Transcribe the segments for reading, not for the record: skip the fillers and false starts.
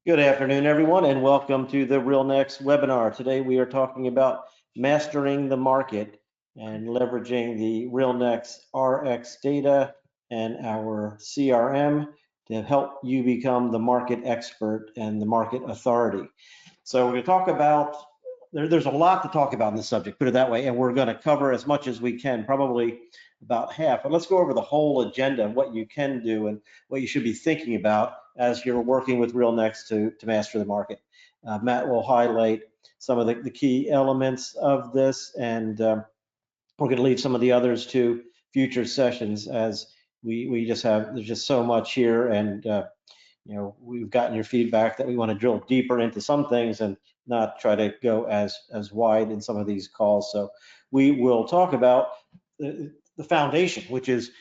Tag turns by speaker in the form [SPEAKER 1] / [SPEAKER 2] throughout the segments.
[SPEAKER 1] Good afternoon, everyone, and welcome to the RealNext webinar. Today we are talking about mastering the market and leveraging the RealNext RX data and our CRM to help you become the market expert and the market authority. So we're going to talk about, there's a lot to talk about in this subject, put it that way, and we're going to cover as much as we can, probably about half. But let's go over the whole agenda, what you can do and what you should be thinking about as you're working with RealNext to master the market. Matt will highlight some of the key elements of this, and we're going to leave some of the others to future sessions as we just have, there's just so much here, and we've gotten your feedback that we want to drill deeper into some things and not try to go as wide in some of these calls. So we will talk about the foundation, which is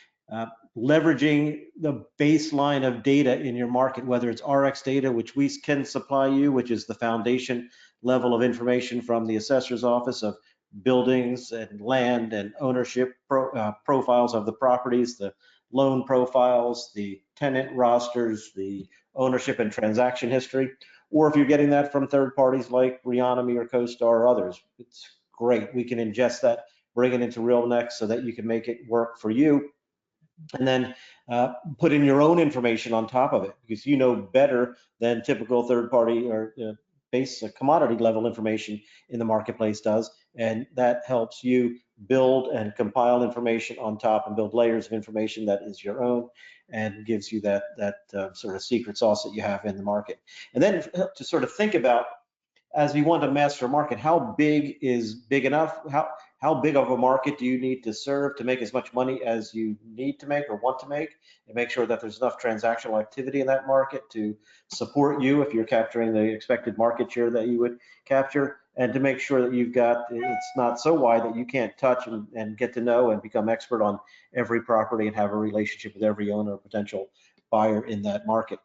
[SPEAKER 1] leveraging the baseline of data in your market, whether it's RX data, which we can supply you, which is the foundation level of information from the assessor's office of buildings and land and ownership profiles of the properties, the loan profiles, the tenant rosters, the ownership and transaction history, or if you're getting that from third parties like Reonomy or CoStar or others, it's great. We can ingest that, bring it into RealNext so that you can make it work for you, and then put in your own information on top of it, because you know better than typical third party or base commodity level information in the marketplace does, and that helps you build and compile information on top and build layers of information that is your own and gives you that sort of secret sauce that you have in the market. And then to sort of think about, as we want to master a market, how big is big enough? How big of a market do you need to serve to make as much money as you need to make or want to make, and make sure that there's enough transactional activity in that market to support you if you're capturing the expected market share that you would capture, and to make sure that you've got, it's not so wide that you can't touch and get to know and become expert on every property and have a relationship with every owner or potential buyer in that market.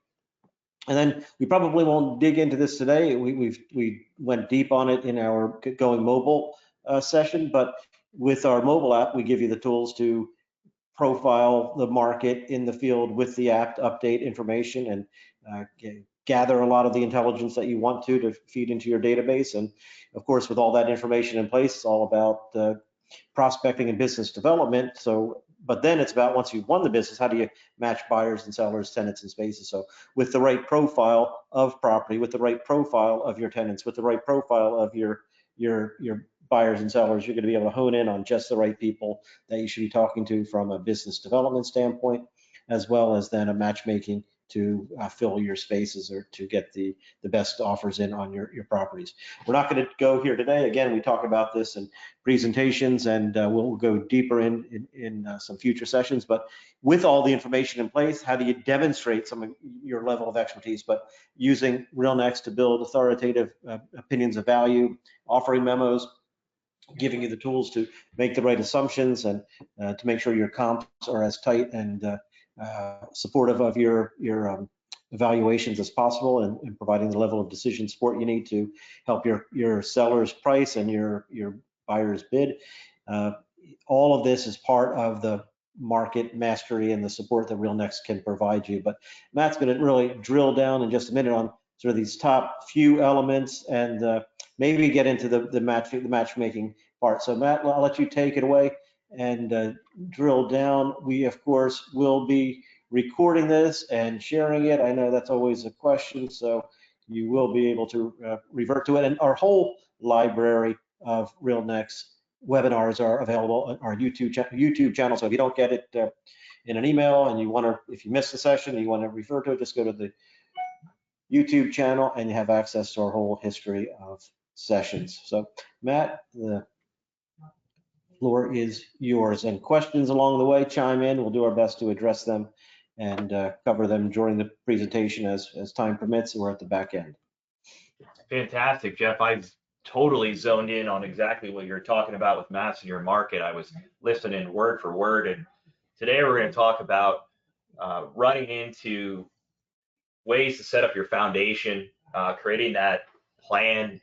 [SPEAKER 1] And then we probably won't dig into this today. We went deep on it in our Going Mobile session, but with our mobile app, we give you the tools to profile the market in the field with the app to update information and gather a lot of the intelligence that you want to feed into your database. And of course, with all that information in place, it's all about prospecting and business development. So, but then it's about, once you've won the business, how do you match buyers and sellers, tenants and spaces? So with the right profile of property, with the right profile of your tenants, with the right profile of your buyers and sellers, you're going to be able to hone in on just the right people that you should be talking to from a business development standpoint, as well as then a matchmaking to fill your spaces or to get the best offers in on your properties. We're not going to go here today. Again, we talk about this in presentations, and we'll go deeper in some future sessions. But with all the information in place, how do you demonstrate some of your level of expertise? But using RealNext to build authoritative opinions of value, offering memos, giving you the tools to make the right assumptions and to make sure your comps are as tight and supportive of your evaluations as possible, and providing the level of decision support you need to help your seller's price and your buyer's bid. All of this is part of the market mastery and the support that RealNext can provide you. But Matt's going to really drill down in just a minute on sort of these top few elements and maybe get into the matchmaking part. So Matt, I'll let you take it away and drill down. We, of course, will be recording this and sharing it. I know that's always a question, so you will be able to revert to it. And our whole library of RealNext webinars are available on our YouTube channel. So if you don't get it in an email and you want to, if you missed the session and you want to refer to it, just go to the YouTube channel and you have access to our whole history of sessions. So Matt, the floor is yours, and questions along the way, chime in. We'll do our best to address them and cover them during the presentation as time permits. We're at the back end.
[SPEAKER 2] Fantastic, Jeff. I've totally zoned in on exactly what you're talking about with mastering your market. I was listening word for word, and today we're going to talk about running into ways to set up your foundation, creating that plan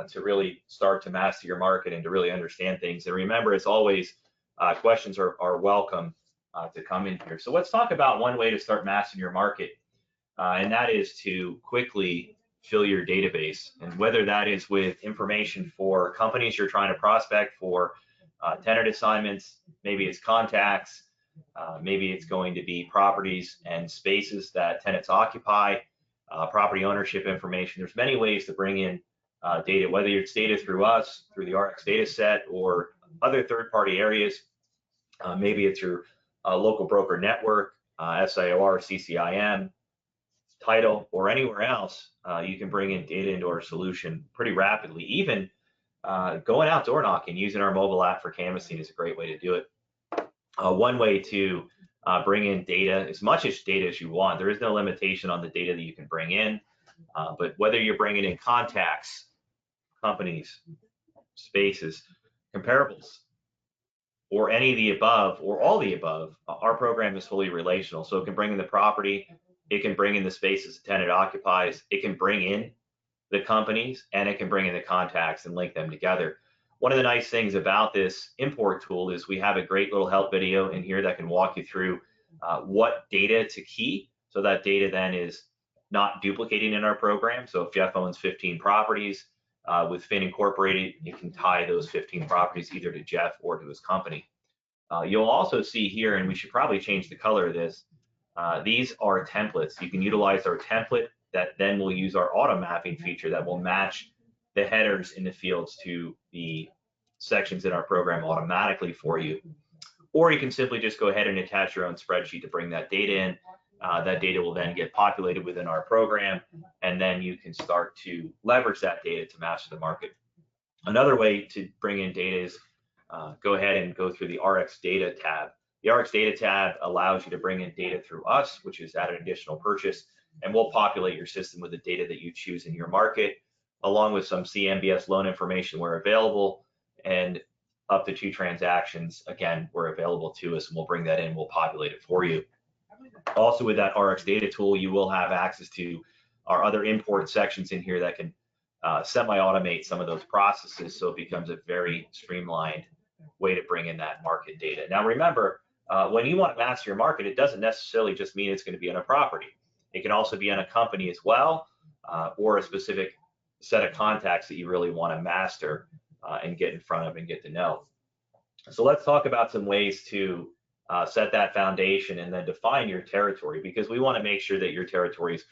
[SPEAKER 2] to really start to master your market and to really understand things. And remember, as always, questions are welcome to come in here. So let's talk about one way to start mastering your market, and that is to quickly fill your database. And whether that is with information for companies you're trying to prospect for, tenant assignments, maybe it's contacts, maybe it's going to be properties and spaces that tenants occupy, property ownership information. There's many ways to bring in data, whether it's data through us, through the RX data set, or other third-party areas. Maybe it's your local broker network, SIOR, CCIM, title, or anywhere else. You can bring in data into our solution pretty rapidly. Even going out door knocking using our mobile app for canvassing is a great way to do it. One way to bring in data, as much as data as you want. There is no limitation on the data that you can bring in, but whether you're bringing in contacts, companies, spaces, comparables, or any of the above, or all the above, our program is fully relational. So it can bring in the property, it can bring in the spaces the tenant occupies, it can bring in the companies, and it can bring in the contacts and link them together. One of the nice things about this import tool is we have a great little help video in here that can walk you through what data to key. So that data then is not duplicating in our program. So if Jeff owns 15 properties with Fin Incorporated, you can tie those 15 properties either to Jeff or to his company. You'll also see here, and we should probably change the color of this, these are templates. You can utilize our template that then will use our auto mapping feature that will match the headers in the fields to the sections in our program automatically for you. Or you can simply just go ahead and attach your own spreadsheet to bring that data in. That data will then get populated within our program, and then you can start to leverage that data to match the market. Another way to bring in data is go ahead and go through the RX data tab. The RX data tab allows you to bring in data through us, which is at an additional purchase, and we'll populate your system with the data that you choose in your market, along with some CMBS loan information where available, and up to 2 transactions, again, were available to us, and we'll bring that in, we'll populate it for you. Also with that RX data tool, you will have access to our other import sections in here that can semi-automate some of those processes, so it becomes a very streamlined way to bring in that market data. Now remember, when you want to master your market, it doesn't necessarily just mean it's going to be on a property. It can also be on a company as well, or a specific set of contacts that you really want to master and get in front of and get to know. So let's talk about some ways to set that foundation and then define your territory, because we want to make sure that your territory is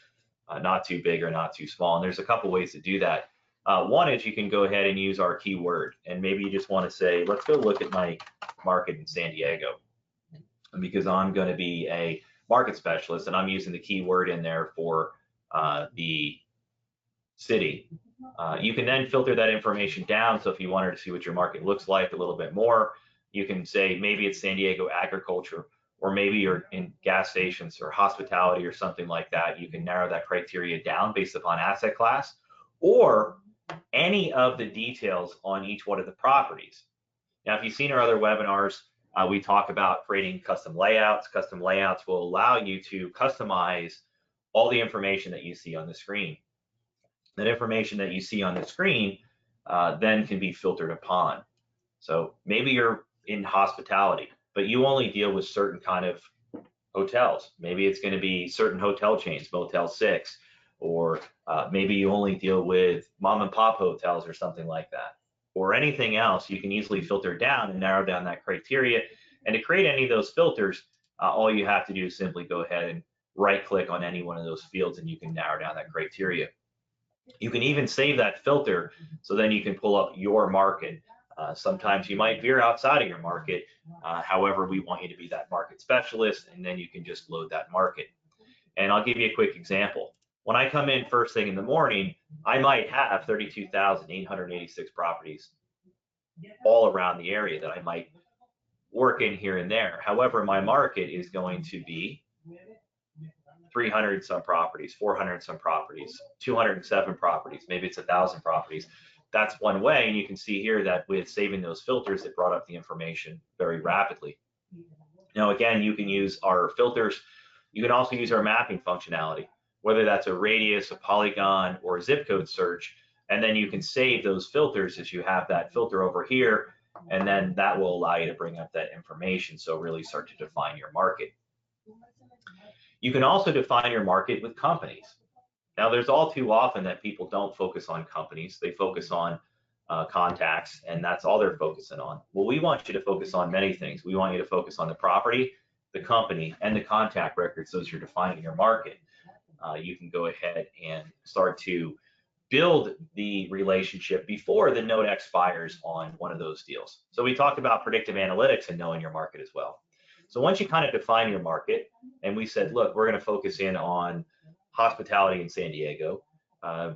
[SPEAKER 2] not too big or not too small. And there's a couple ways to do that. One is you can go ahead and use our keyword, and maybe you just want to say, let's go look at my market in San Diego, because I'm going to be a market specialist and I'm using the keyword in there for the city. You can then filter that information down. So if you wanted to see what your market looks like a little bit more, you can say maybe it's San Diego agriculture, or maybe you're in gas stations or hospitality or something like that. You can narrow that criteria down based upon asset class, or any of the details on each one of the properties. Now, if you've seen our other webinars, we talk about creating custom layouts. Custom layouts will allow you to customize all the information that you see on the screen. That information that you see on the screen then can be filtered upon. So maybe you're in hospitality, but you only deal with certain kind of hotels. Maybe it's going to be certain hotel chains, Motel 6, or maybe you only deal with mom and pop hotels or something like that, or anything else. You can easily filter down and narrow down that criteria. And to create any of those filters, all you have to do is simply go ahead and right click on any one of those fields, and you can narrow down that criteria. You can even save that filter, so then you can pull up your market. Sometimes you might veer outside of your market. However, we want you to be that market specialist, and then you can just load that market. And I'll give you a quick example. When I come in first thing in the morning, I might have 32,886 properties all around the area that I might work in here and there. However, my market is going to be 300 some properties, 400 some properties, 207 properties, maybe it's 1,000 properties. That's one way, and you can see here that with saving those filters, it brought up the information very rapidly. Now, again, you can use our filters. You can also use our mapping functionality, whether that's a radius, a polygon, or a zip code search, and then you can save those filters as you have that filter over here, and then that will allow you to bring up that information, so really start to define your market. You can also define your market with companies. Now, there's all too often that people don't focus on companies. They focus on contacts, and that's all they're focusing on. Well, we want you to focus on many things. We want you to focus on the property, the company, and the contact records. Those you're defining your market. You can go ahead and start to build the relationship before the note expires on one of those deals. So we talked about predictive analytics and knowing your market as well. So once you kind of define your market, and we said, look, we're going to focus in on hospitality in San Diego.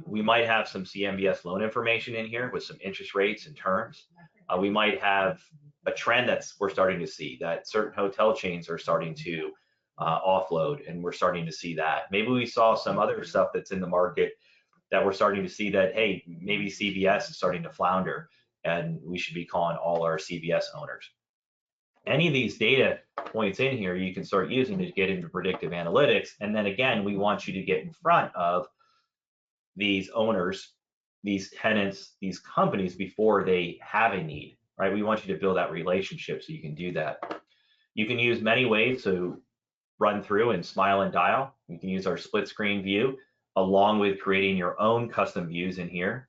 [SPEAKER 2] We might have some CMBS loan information in here with some interest rates and terms. We might have a trend we're starting to see, that certain hotel chains are starting to offload, and we're starting to see that. Maybe we saw some other stuff that's in the market that we're starting to see that, hey, maybe CVS is starting to flounder, and we should be calling all our CVS owners. Any of these data points in here you can start using to get into predictive analytics. And then again, we want you to get in front of these owners, these tenants, these companies before they have a need, right? We want you to build that relationship so you can do that. You can use many ways to run through and smile and dial. You can use our split screen view along with creating your own custom views in here.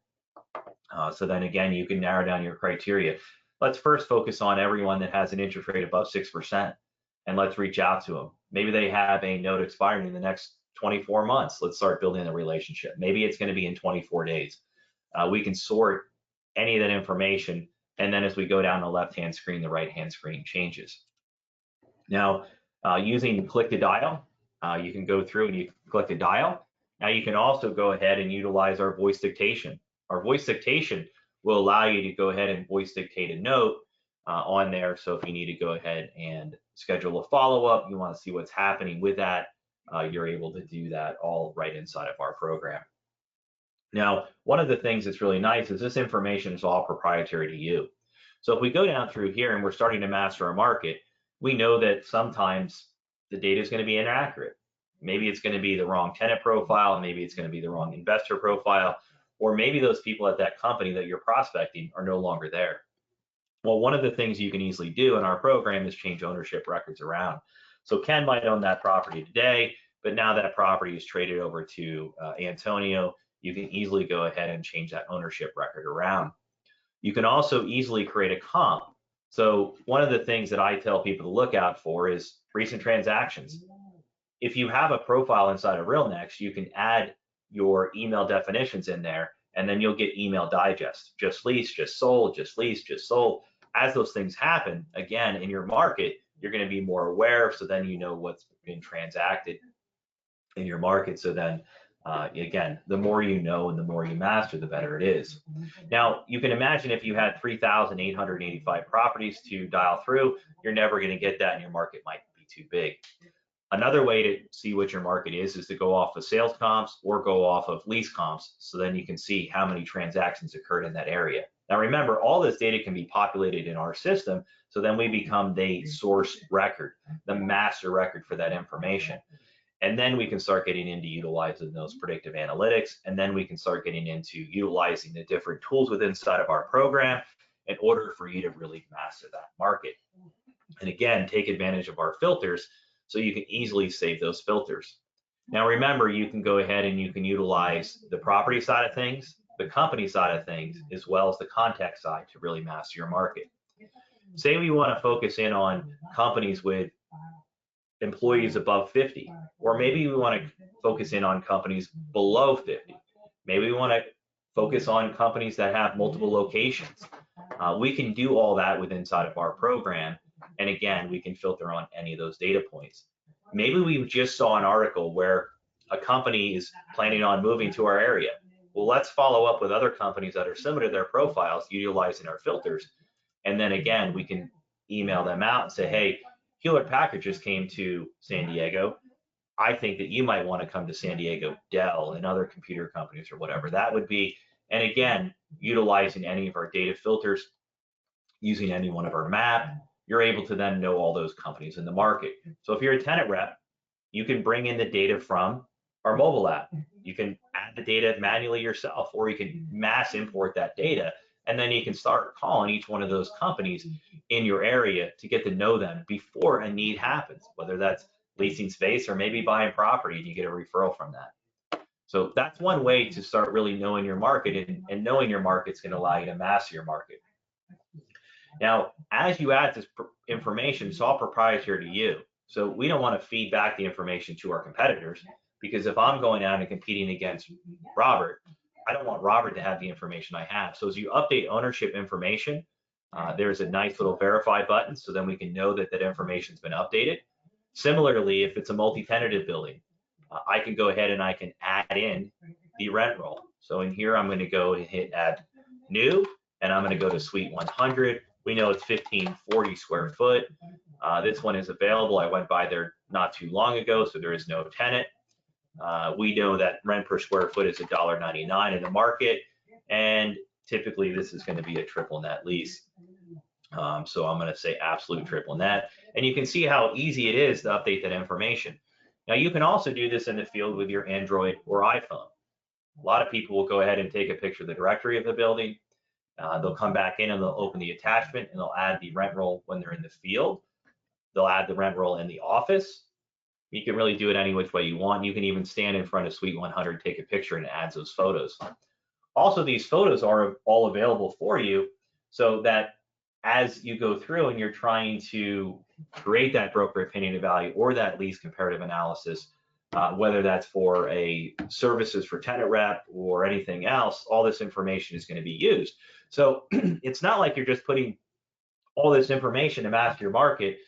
[SPEAKER 2] So then again, you can narrow down your criteria. Let's first focus on everyone that has an interest rate above 6%, and let's reach out to them. Maybe they have a note expiring in the next 24 months. Let's start building a relationship. Maybe it's going to be in 24 days. We can sort any of that information, and then as we go down the left-hand screen, the right-hand screen changes. Now, using click to dial, you can go through and you click to dial. Now you can also go ahead and utilize our voice dictation. Our voice dictation will allow you to go ahead and voice dictate a note on there. So if you need to go ahead and schedule a follow-up, you want to see what's happening with that, you're able to do that all right inside of our program. Now, one of the things that's really nice is this information is all proprietary to you. So if we go down through here and we're starting to master our market, we know that sometimes the data is going to be inaccurate. Maybe it's going to be the wrong tenant profile, maybe it's going to be the wrong investor profile, or maybe those people at that company that you're prospecting are no longer there. Well, one of the things you can easily do in our program is change ownership records around. So Ken might own that property today, but now that property is traded over to Antonio, you can easily go ahead and change that ownership record around. You can also easily create a comp. So one of the things that I tell people to look out for is recent transactions. If you have a profile inside of RealNext, you can add your email definitions in there, and then you'll get email digest, just leased, just sold, just leased, just sold. As those things happen, again, in your market, you're going to be more aware, so then you know what's been transacted in your market. So then, again, the more you know and the more you master, the better it is. Now, you can imagine if you had 3,885 properties to dial through, you're never going to get that, and your market might be too big. Another way to see what your market is to go off of sales comps or go off of lease comps, so then you can see how many transactions occurred in that area. Now remember, all this data can be populated in our system, so then we become the source record, the master record for that information. And then we can start getting into utilizing those predictive analytics, and then we can start getting into utilizing the different tools within inside of our program in order for you to really master that market. And again, take advantage of our filters so you can easily save those filters. Now remember, you can go ahead and you can utilize the property side of things, the company side of things, as well as the contact side to really master your market. Say we want to focus in on companies with employees above 50, or maybe we want to focus in on companies below 50. Maybe we want to focus on companies that have multiple locations. We can do all that within inside of our program. And again, we can filter on any of those data points. Maybe we just saw an article where a company is planning on moving to our area. Well, let's follow up with other companies that are similar to their profiles utilizing our filters. And then again, we can email them out and say, hey, Hewlett Packard just came to San Diego. I think that you might want to come to San Diego, Dell and other computer companies or whatever that would be. And again, utilizing any of our data filters, using any one of our map, you're able to then know all those companies in the market. So if you're a tenant rep, you can bring in the data from our mobile app. You can add the data manually yourself, or you can mass import that data, and then you can start calling each one of those companies in your area to get to know them before a need happens, whether that's leasing space or maybe buying property and you get a referral from that. So that's one way to start really knowing your market, and knowing your market's going to allow you to master your market. Now, as you add this information, it's all proprietary to you. So we don't want to feed back the information to our competitors, because if I'm going out and competing against Robert, I don't want Robert to have the information I have. So as you update ownership information, there's a nice little verify button, so then we can know that that information's been updated. Similarly, if it's a multi-tenanted building, I can go ahead and I can add in the rent roll. So in here, I'm going to go and hit add new, and I'm going to go to suite 100. We know it's 1540 square foot. This one is available. I went by there not too long ago, so there is no tenant. We know that rent per square foot is $1.99 in the market, and typically this is going to be a triple net lease. So I'm going to say absolute triple net, and you can see how easy it is to update that information. Now you can also do this in the field with your Android or iPhone. A lot of people will go ahead and take a picture of the directory of the building. They'll come back in and they'll open the attachment and they'll add the rent roll when they're in the field. They'll add the rent roll in the office. You can really do it any which way you want. You can even stand in front of Suite 100, take a picture, and it adds those photos. Also, these photos are all available for you, so that as you go through and you're trying to create that broker opinion of value or that lease comparative analysis, whether that's for a services for tenant rep or anything else, all this information is going to be used. So it's not like you're just putting all this information to master your market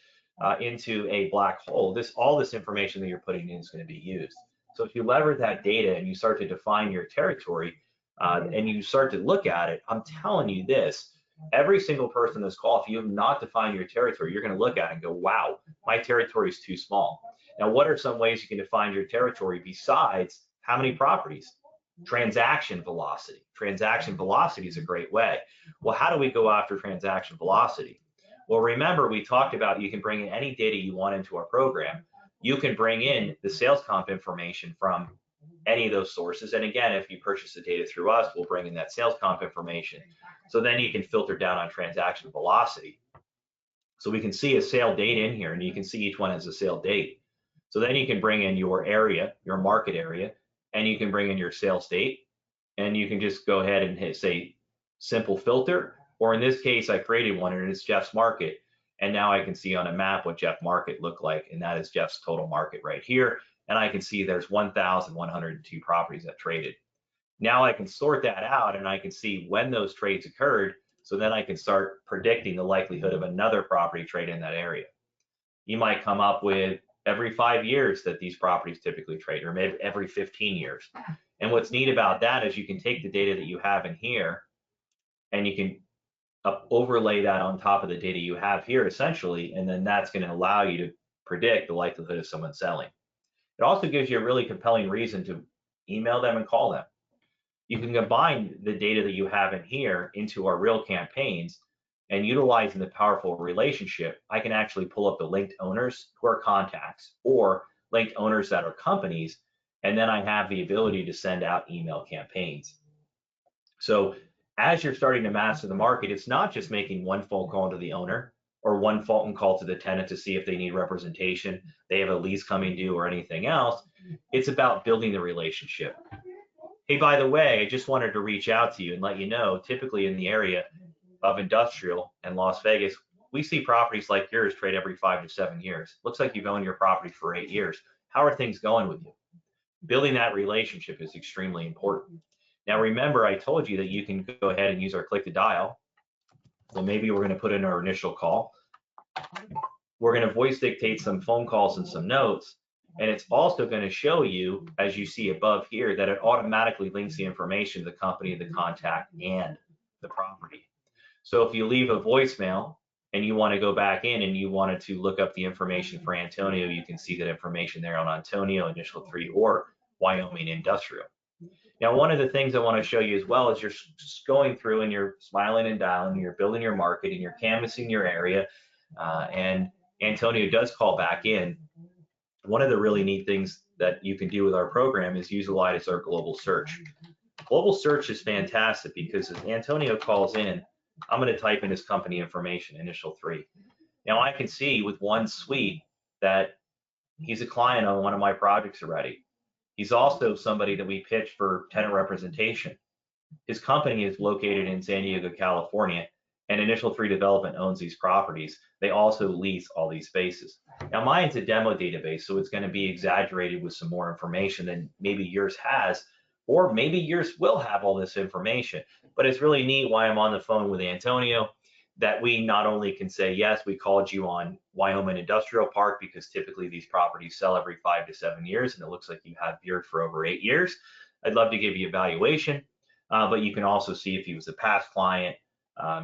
[SPEAKER 2] into a black hole. All this information that you're putting in is going to be used. So if you leverage that data and you start to define your territory and you start to look at it, I'm telling you this, every single person in this call, if you have not defined your territory, you're going to look at it and go, wow, my territory is too small. Now, what are some ways you can define your territory besides how many properties? Transaction velocity. Transaction velocity is a great way. Well, how do we go after transaction velocity? Well, remember, we talked about you can bring in any data you want into our program. You can bring in the sales comp information from any of those sources. And again, if you purchase the data through us, we'll bring in that sales comp information. So then you can filter down on transaction velocity. So we can see a sale date in here, and you can see each one has a sale date. So then you can bring in your area, your market area, and you can bring in your sales date, and you can just go ahead and hit, say, simple filter, or in this case, I created one, and it's Jeff's market. And now I can see on a map what Jeff market looked like, and that is Jeff's total market right here. And I can see there's 1,102 properties that traded. Now I can sort that out, and I can see when those trades occurred, so then I can start predicting the likelihood of another property trade in that area. You might come up with every 5 years that these properties typically trade, or maybe every 15 years. And what's neat about that is you can take the data that you have in here, and you can overlay that on top of the data you have here, essentially, and then that's going to allow you to predict the likelihood of someone selling. It also gives you a really compelling reason to email them and call them. You can combine the data that you have in here into our real campaigns, and utilizing the powerful relationship, I can actually pull up the linked owners who are contacts or linked owners that are companies, and then I have the ability to send out email campaigns. So as you're starting to master the market, it's not just making one phone call to the owner or one phone call to the tenant to see if they need representation, they have a lease coming due or anything else. It's about building the relationship. Hey, by the way, I just wanted to reach out to you and let you know, typically in the area of industrial and Las Vegas, we see properties like yours trade every 5 to 7 years. Looks like you've owned your property for 8 years. How are things going with you? Building that relationship is extremely important. Now, remember, I told you that you can go ahead and use our click to dial. Well, maybe we're going to put in our initial call. We're going to voice dictate some phone calls and some notes. And it's also going to show you, as you see above here, that it automatically links the information to the company, the contact, and the property. So if you leave a voicemail and you want to go back in and you wanted to look up the information for Antonio, you can see that information there on Antonio, initial 3, or Wyoming Industrial. Now, one of the things I want to show you as well is you're just going through and you're smiling and dialing, you're building your market and you're canvassing your area, and Antonio does call back in. One of the really neat things that you can do with our program is utilize our global search. Global search is fantastic because as Antonio calls in, I'm going to type in his company information, initial 3. Now I can see with one suite that he's a client on one of my projects already. He's also somebody that we pitch for tenant representation. His company is located in San Diego, California, and Initial 3 Development owns these properties. They also lease all these spaces. Now, mine's a demo database, so it's going to be exaggerated with some more information than maybe yours has, or maybe yours will have all this information. But it's really neat why I'm on the phone with Antonio, that we not only can say, yes, we called you on Wyoming Industrial Park because typically these properties sell every 5 to 7 years, and it looks like you have yours for over 8 years. I'd love to give you a valuation, but you can also see if he was a past client,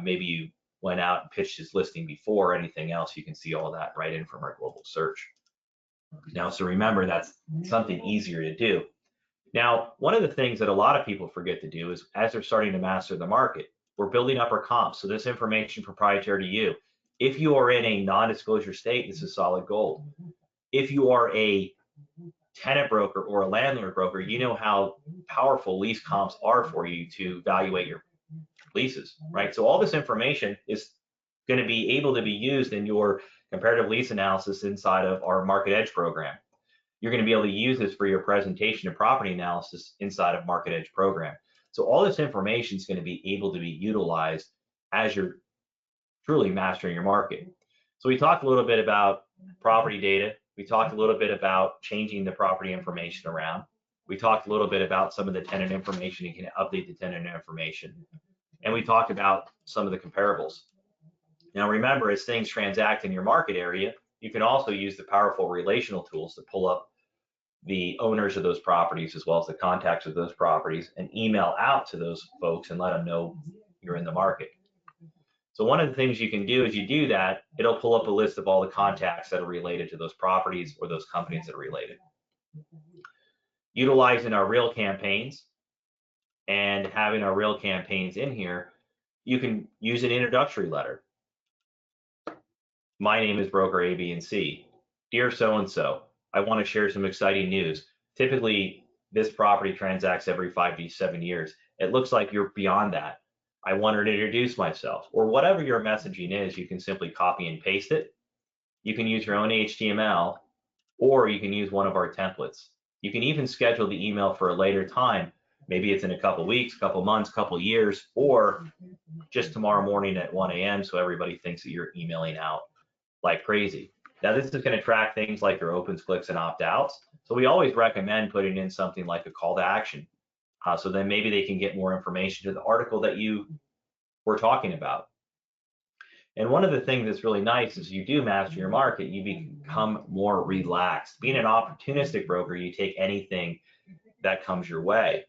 [SPEAKER 2] maybe you went out and pitched his listing before, anything else, you can see all that right in from our global search. Now, so remember, that's something easier to do. Now, one of the things that a lot of people forget to do is as they're starting to master the market, we're building up our comps. So this information proprietary to you. If you are in a non-disclosure state, this is solid gold. If you are a tenant broker or a landlord broker, you know how powerful lease comps are for you to evaluate your leases, right? So all this information is going to be able to be used in your comparative lease analysis inside of our Market Edge program. You're going to be able to use this for your presentation and property analysis inside of Market Edge program. So all this information is going to be able to be utilized as you're truly mastering your market. So we talked a little bit about property data. We talked a little bit about changing the property information around. We talked a little bit about some of the tenant information. You can update the tenant information. And we talked about some of the comparables. Now remember, as things transact in your market area, you can also use the powerful relational tools to pull up the owners of those properties as well as the contacts of those properties and email out to those folks and let them know you're in the market. So one of the things you can do is you do that, it'll pull up a list of all the contacts that are related to those properties or those companies that are related. Utilizing our real campaigns and having our real campaigns in here, you can use an introductory letter. My name is broker A, B, and C. Dear so-and-so, I want to share some exciting news. Typically, this property transacts every 5 to 7 years. It looks like you're beyond that. I wanted to introduce myself, or whatever your messaging is, you can simply copy and paste it. You can use your own HTML, or you can use one of our templates. You can even schedule the email for a later time. Maybe it's in a couple weeks, couple months, couple years, or just tomorrow morning at 1 a.m. so everybody thinks that you're emailing out like crazy. Now, this is going to track things like your opens, clicks, and opt-outs. So we always recommend putting in something like a call to action. So then maybe they can get more information to the article that you were talking about. And one of the things that's really nice is you do master your market, you become more relaxed. Being an opportunistic broker, you take anything that comes your way.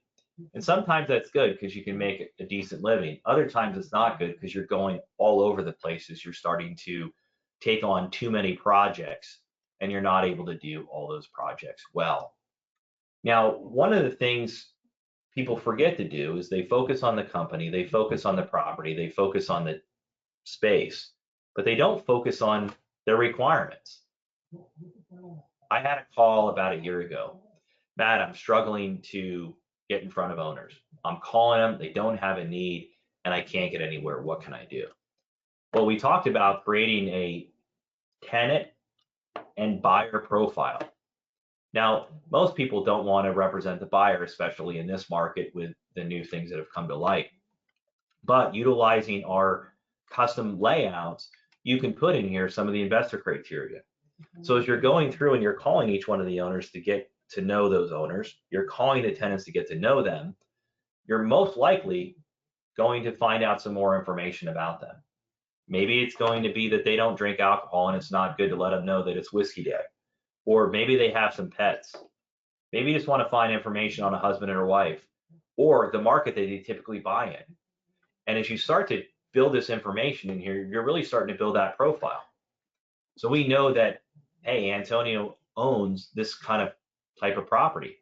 [SPEAKER 2] And sometimes that's good because you can make a decent living. Other times it's not good because you're going all over the places. You're starting to take on too many projects and you're not able to do all those projects well. Now, one of the things people forget to do is they focus on the company, they focus on the property, they focus on the space, but they don't focus on their requirements. I had a call about a year ago. Matt, I'm struggling to get in front of owners. I'm calling them, they don't have a need, and I can't get anywhere. What can I do? Well, we talked about creating a tenant and buyer profile. Now, most people don't want to represent the buyer, especially in this market with the new things that have come to light. But utilizing our custom layouts, you can put in here some of the investor criteria. So as you're going through and you're calling each one of the owners to get to know those owners, you're calling the tenants to get to know them, you're most likely going to find out some more information about them. Maybe it's going to be that they don't drink alcohol and it's not good to let them know that it's whiskey day. Or maybe they have some pets. Maybe you just want to find information on a husband and a wife or the market that they typically buy in. And as you start to build this information in here, you're really starting to build that profile. So we know that, hey, Antonio owns this kind of type of property.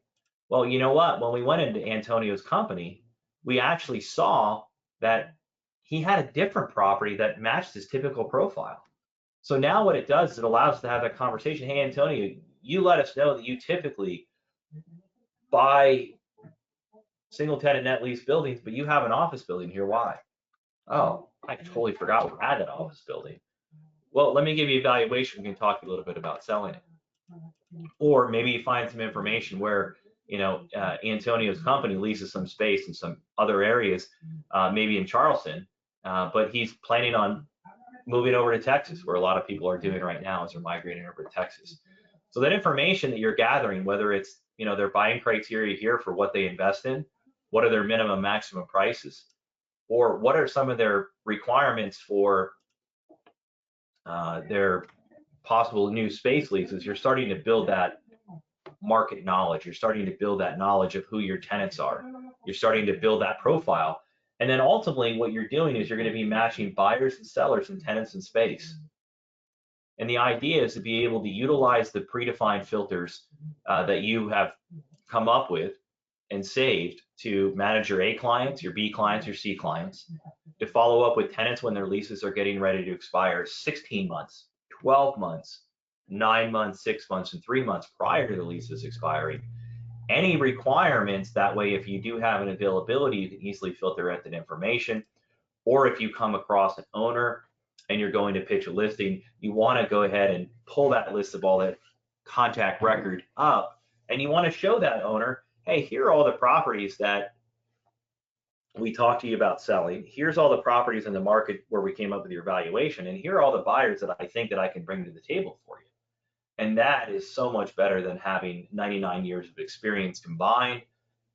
[SPEAKER 2] Well, you know what? When we went into Antonio's company, we actually saw that he had a different property that matched his typical profile. So now what it does is it allows us to have that conversation. Hey, Antonio, you let us know that you typically buy single tenant net lease buildings, but you have an office building here. Why? Oh, I totally forgot we had that office building. Well, let me give you a valuation. We can talk a little bit about selling it. Or maybe you find some information where Antonio's company leases some space in some other areas, maybe in Charleston, but he's planning on moving over to Texas, where a lot of people are doing right now as they're migrating over to Texas. So that information that you're gathering, whether it's their buying criteria here for what they invest in, what are their minimum maximum prices, or what are some of their requirements for their possible new space leases, you're starting to build that market knowledge. You're starting to build that knowledge of who your tenants are. You're starting to build that profile. And then ultimately what you're doing is you're going to be matching buyers and sellers and tenants in space. And the idea is to be able to utilize the predefined filters that you have come up with and saved to manage your A clients, your B clients, your C clients, to follow up with tenants when their leases are getting ready to expire 16 months, 12 months, 9 months, 6 months, and 3 months prior to the leases expiring. Any requirements, that way if you do have an availability, you can easily filter out that information. Or if you come across an owner and you're going to pitch a listing, you want to go ahead and pull that list of all that contact record up, and you want to show that owner, hey, here are all the properties that we talked to you about selling. Here's all the properties in the market where we came up with your valuation, and here are all the buyers that I think that I can bring to the table for you. And that is so much better than having 99 years of experience combined,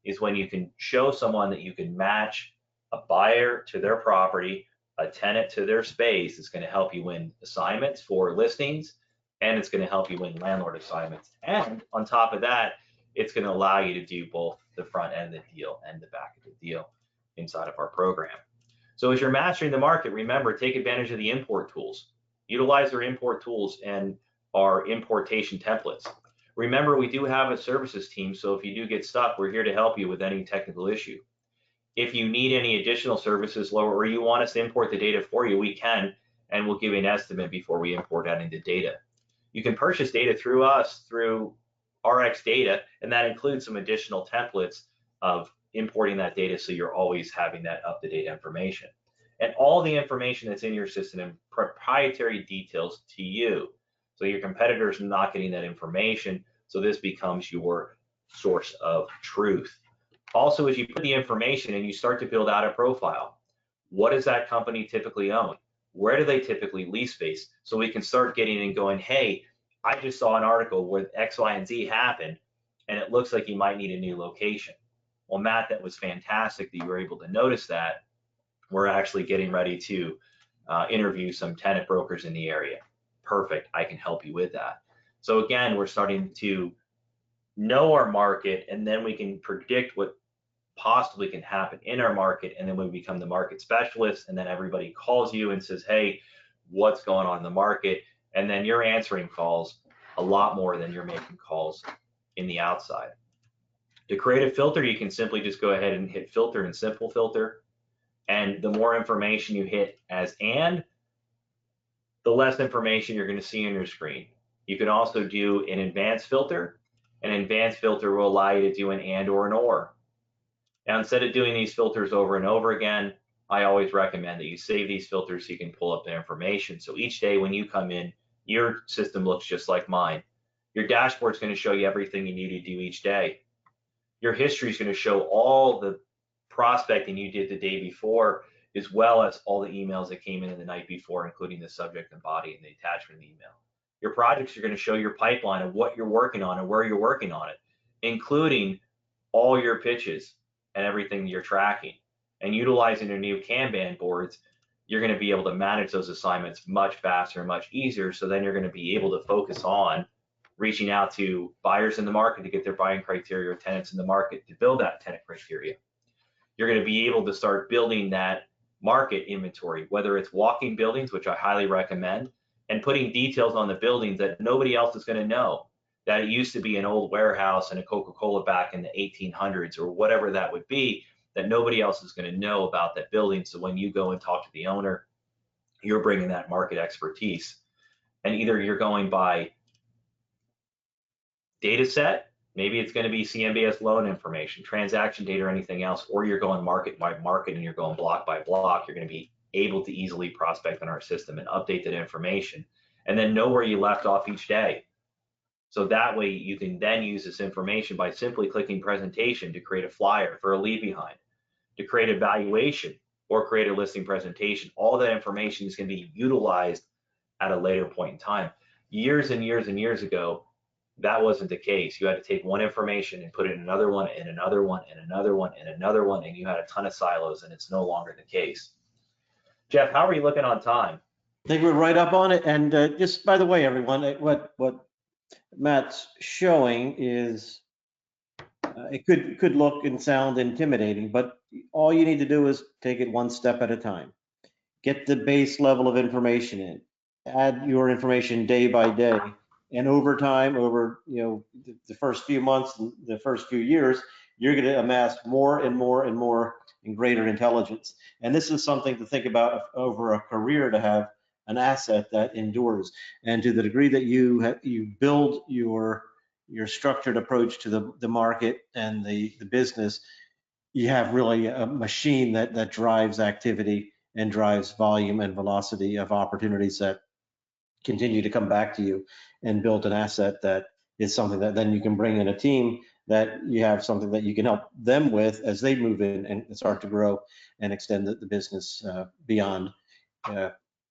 [SPEAKER 2] is when you can show someone that you can match a buyer to their property, a tenant to their space. It's going to help you win assignments for listings, and it's going to help you win landlord assignments. And on top of that, it's going to allow you to do both the front end of the deal and the back of the deal inside of our program. So as you're mastering the market, remember, take advantage of the import tools. Utilize our import tools and our importation templates. Remember, we do have a services team, so if you do get stuck, we're here to help you with any technical issue. If you need any additional services, or you want us to import the data for you, we can, and we'll give you an estimate before we import that into data. You can purchase data through us, through RX Data, and that includes some additional templates of importing that data, so you're always having that up-to-date information. And all the information that's in your system and proprietary details to you. So your competitors are not getting that information, so this becomes your source of truth. Also, as you put the information and you start to build out a profile, what does that company typically own? Where do they typically lease space? So we can start getting and going, hey, I just saw an article where X, Y, and Z happened, and it looks like you might need a new location. Well, Matt, that was fantastic that you were able to notice that. We're actually getting ready to interview some tenant brokers in the area. Perfect, I can help you with that. So again, we're starting to know our market, and then we can predict what possibly can happen in our market, and then we become the market specialist, and then everybody calls you and says, hey, what's going on in the market? And then you're answering calls a lot more than you're making calls in the outside. To create a filter, you can simply just go ahead and hit filter and simple filter, and the more information you hit as and, the less information you're going to see on your screen. You can also do an advanced filter. An advanced filter will allow you to do an and or an or. Now, instead of doing these filters over and over again, I always recommend that you save these filters so you can pull up the information. So each day when you come in, your system looks just like mine. Your dashboard is going to show you everything you need to do each day. Your history is going to show all the prospecting you did the day before, as well as all the emails that came in the night before, including the subject and body and the attachment of the email. Your projects are going to show your pipeline of what you're working on and where you're working on it, including all your pitches and everything you're tracking. And utilizing your new Kanban boards, you're going to be able to manage those assignments much faster and much easier. So then you're going to be able to focus on reaching out to buyers in the market to get their buying criteria, or tenants in the market to build that tenant criteria. You're going to be able to start building that market inventory, whether it's walking buildings, which I highly recommend, and putting details on the buildings that nobody else is going to know, that it used to be an old warehouse and a Coca-Cola back in the 1800s or whatever that would be, that nobody else is going to know about that building. So when you go and talk to the owner, you're bringing that market expertise. And either you're going by data set, maybe it's going to be CMBS loan information, transaction data, or anything else, or you're going market by market and you're going block by block. You're going to be able to easily prospect in our system and update that information, and then know where you left off each day. So that way you can then use this information by simply clicking presentation to create a flyer for a leave behind, to create a valuation, or create a listing presentation. All that information is going to be utilized at a later point in time. Years and years and years ago, that wasn't the case. You had to take one information and put it in another one and another one and another one and another one, and you had a ton of silos, and it's no longer the case. Jeff, how are you looking on time?
[SPEAKER 1] I think we're right up on it. And just by the way, everyone, what Matt's showing is it could look and sound intimidating, but all you need to do is take it one step at a time. Get the base level of information in, add your information day by day, and over time, over the first few months, the first few years, you're going to amass more and more and more and greater intelligence. And this is something to think about over a career, to have an asset that endures. And to the degree that you build your structured approach to the market and the business, you have really a machine that drives activity and drives volume and velocity of opportunities that continue to come back to you, and build an asset that is something that then you can bring in a team, that you have something that you can help them with as they move in and start to grow and extend the business beyond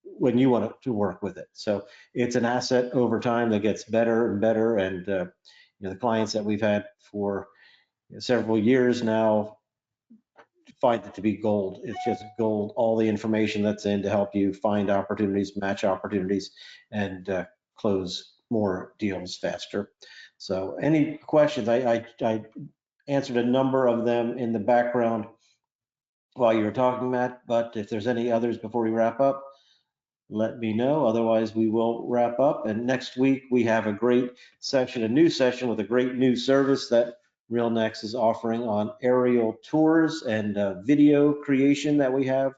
[SPEAKER 1] when you want to work with it. So it's an asset over time that gets better and better. And the clients that we've had for several years now find it to be gold. It's just gold. All the information that's in to help you find opportunities, match opportunities, and close more deals faster. So any questions? I answered a number of them in the background while you were talking, Matt, but if there's any others before we wrap up, let me know. Otherwise, we will wrap up. And next week, we have a great session, a new session with a great new service that RealNext is offering on aerial tours and video creation that we have.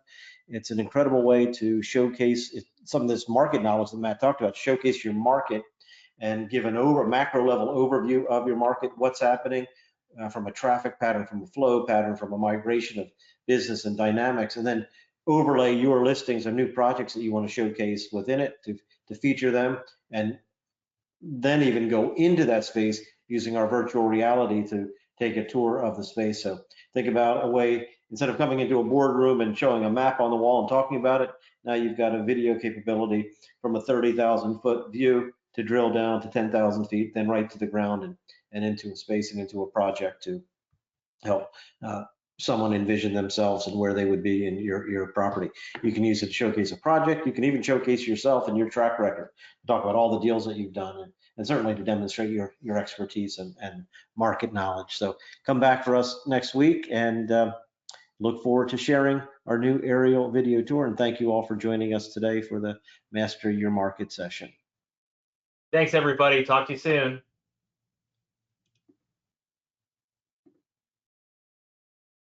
[SPEAKER 1] It's an incredible way to showcase some of this market knowledge that Matt talked about, showcase your market and give an macro level overview of your market, what's happening from a traffic pattern, from a flow pattern, from a migration of business and dynamics, and then overlay your listings and new projects that you want to showcase within it to feature them, and then even go into that space using our virtual reality to take a tour of the space. So think about a way, instead of coming into a boardroom and showing a map on the wall and talking about it, now you've got a video capability from a 30,000 foot view to drill down to 10,000 feet, then right to the ground and into a space and into a project to help someone envision themselves and where they would be in your property. You can use it to showcase a project. You can even showcase yourself and your track record, talk about all the deals that you've done, and certainly to demonstrate your expertise and market knowledge. So come back for us next week, and look forward to sharing our new aerial video tour. And thank you all for joining us today for the Master Your Market session.
[SPEAKER 2] Thanks, everybody. Talk to you soon.